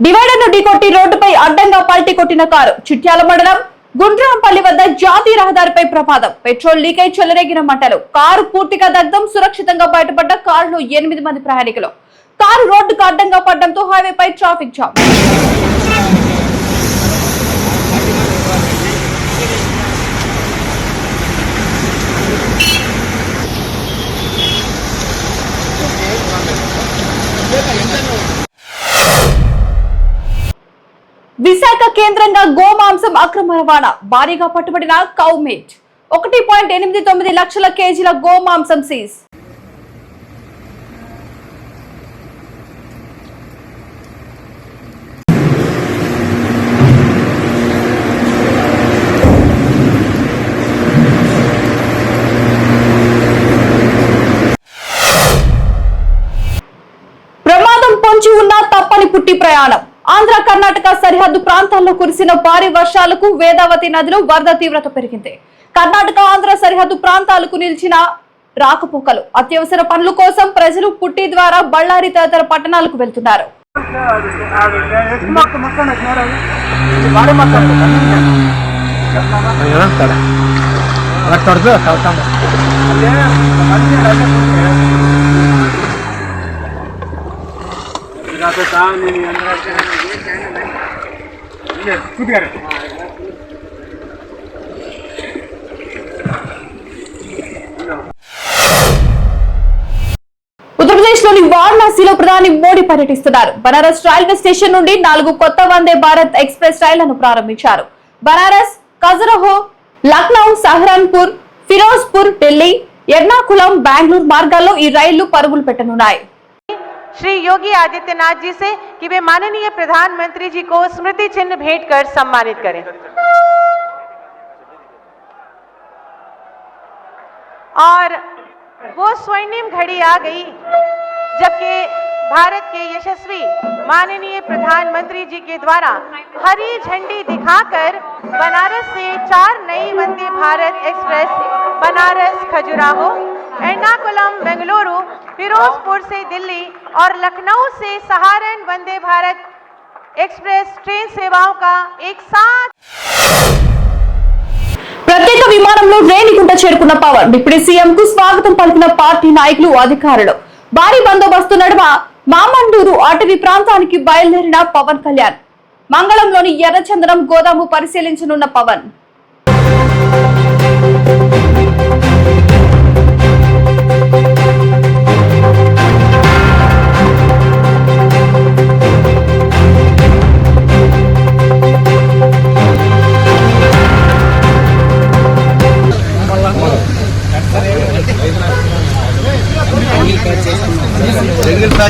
Divider ను ఢీకొట్టి రోడ్డుపై అడ్డంగా పల్టీ కొట్టిన కారు. చిట్యాల మండలం గుండ్రాంపల్లి వద్ద జాతీయ రహదారిపై ప్రమాదం. పెట్రోల్ లీకేజ్ చెలరేగిన మంటలు. కారు పూర్తిగా దగ్ధం. సురక్షితంగా బయటపడ్డ కారులో 8 మంది ప్రయాణికులు. కారు రోడ్డుకు అడ్డంగా పడడంతో హైవేపై ట్రాఫిక్ జామ్. విశాఖ కేంద్రంగా గోమాంసం అక్రమ రవాణా. భారీగా పట్టుబడిన కౌ మీట్. 1.89 లక్షల కేజీల గోమాంసం సీజ్. ప్రమాదం పొంచి ఉన్నా తప్పని పుట్టి ప్రయాణం. ఆంధ్ర కర్ణాటక సరిహద్దు ప్రాంతాల్లో కురిసిన భారీ వర్షాలకు వేదావతి నదిలో వరద తీవ్రత పెరిగింది. కర్ణాటక ఆంధ్ర సరిహద్దు ప్రాంతాలకు నిలిచిన రాకపోకలు. అత్యవసర పనుల కోసం ప్రజలు పుట్టి ద్వారా బళ్ళారి తదితర పట్టణాలకు వెళ్తున్నారు. ఉత్తరప్రదేశ్ లోని వారణాసిలో ప్రధాని మోడీ పర్యటిస్తున్నారు. బనారస్ రైల్వే స్టేషన్ నుండి 4 కొత్త వందే భారత్ ఎక్స్ప్రెస్ రైళ్లను ప్రారంభించారు. బనారస్, ఖజురహో, లక్నో, సహరన్పూర్, ఫిరోజ్పూర్, ఢిల్లీ, ఎర్నాకుళం, బెంగళూరు మార్గాల్లో ఈ రైళ్లు పరుగులు పెట్టనున్నాయి. श्री योगी आदित्यनाथ जी से कि वे माननीय प्रधानमंत्री जी को स्मृति चिन्ह भेंट कर सम्मानित करें और वो स्वर्णिम घड़ी आ गई जबकि भारत के यशस्वी माननीय प्रधानमंत्री जी के द्वारा हरी झंडी दिखाकर बनारस से 4 नई वंदे भारत एक्सप्रेस बनारस, खजुराहो, एर्नाकुलम, बेंगलुरु, फिरोजपुर से दिल्ली और लखनऊ से सहारन वंदे भारत एक्सप्रेस ट्रेन सेवाओं का एक साथ. ప్రత్యేక విమానంలో రేణిగుంట చేరుకున్న పవన్. డిప్యూటీ సీఎం కు స్వాగతం పలికిన పార్టీ నాయకులు, అధికారులు. భారీ బందోబస్తు నడుమ మామండూరు అటవీ ప్రాంతానికి బయలుదేరిన పవన్ కళ్యాణ్. మంగళంలోని ఎర్రచందనం గోదాము పరిశీలించనున్న పవన్.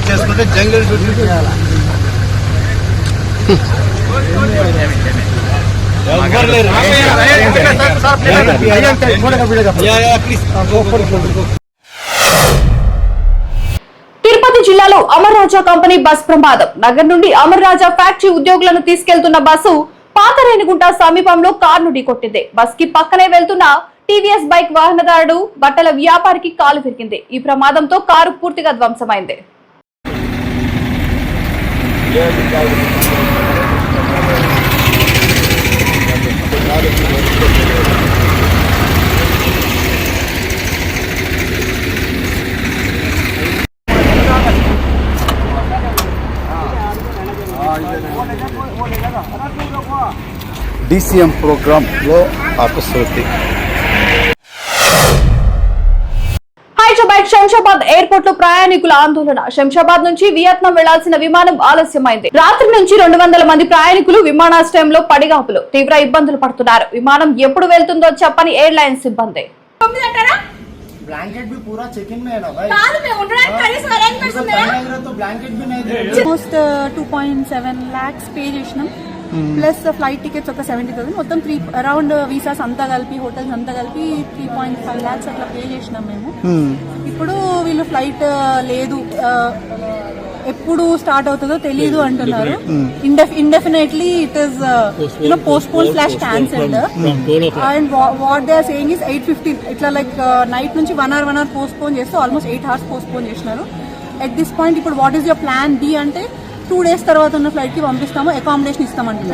చేసుకుంటే జంగల్ తిరుపతి జిల్లాలో అమర్ రాజా కంపెనీ బస్ ప్రమాదం. నగర్ నుండి అమర్ రాజా ఫ్యాక్టరీ ఉద్యోగులను తీసుకెళ్తున్న బస్సు పాత రేణిగుంట సమీపంలో కారును ఢీకొట్టింది. బస్ కి పక్కనే వెళ్తున్న టీవీఎస్ బైక్ వాహనదారుడు బట్టల వ్యాపారికి కాలు విరిగింది. ఈ ప్రమాదంతో కారు పూర్తిగా ధ్వంసమైంది. DCM ప్రోగ్రామ్ లో ఆపశృతి. హైదరాబాద్ శంషాబాద్ ఎయిర్పోర్ట్ లో ప్రయాణికుల ఆందోళన. శంషాబాద్ నుంచి వియత్నాం వెళ్లాల్సిన విమానం ఆలస్యమైంది. రాత్రి నుంచి 200 మంది ప్రయాణికులు విమానాశ్రయంలో పడిగాపులు. తీవ్ర ఇబ్బందులు పడుతున్నారు. విమానం ఎప్పుడు వెళ్తుందో చెప్పని ఎయిర్లైన్స్ సిబ్బంది. ब्लैंकेट भी पूरा चेक इन में है ना भाई? तो ब्लैंकेट भी नहीं दे। Almost 2.7 lakhs pay చేసినాం. ప్లస్ ఫ్లైట్ టికెట్స్ ఒక 70,000 మొత్తం అరౌండ్ వీసాస్ అంతా కలిపి హోటల్స్ అంతా కలిపి 3.5 lakhs అట్లా పే చేసినాం మేము. ఇప్పుడు వీళ్ళు ఫ్లైట్ లేదు, ఎప్పుడు స్టార్ట్ అవుతుందో తెలీదు అంటున్నారు. Indefinitely it is postpone / cancelled. And what they are saying is 8:15 ఇట్లా లైక్ నైట్ నుంచి 1 hour పోస్ట్పోన్ చేస్తే ఆల్మోస్ట్ 8 hours పోస్ట్పోన్ చేసినారు. ఎట్ దిస్ పాయింట్ ఇప్పుడు what is your plan B అంటే 2 days తర్వాత ఉన్న ఫ్లైట్కి పంపిస్తాము, అకామిడేషన్ ఇస్తామంటున్నారు.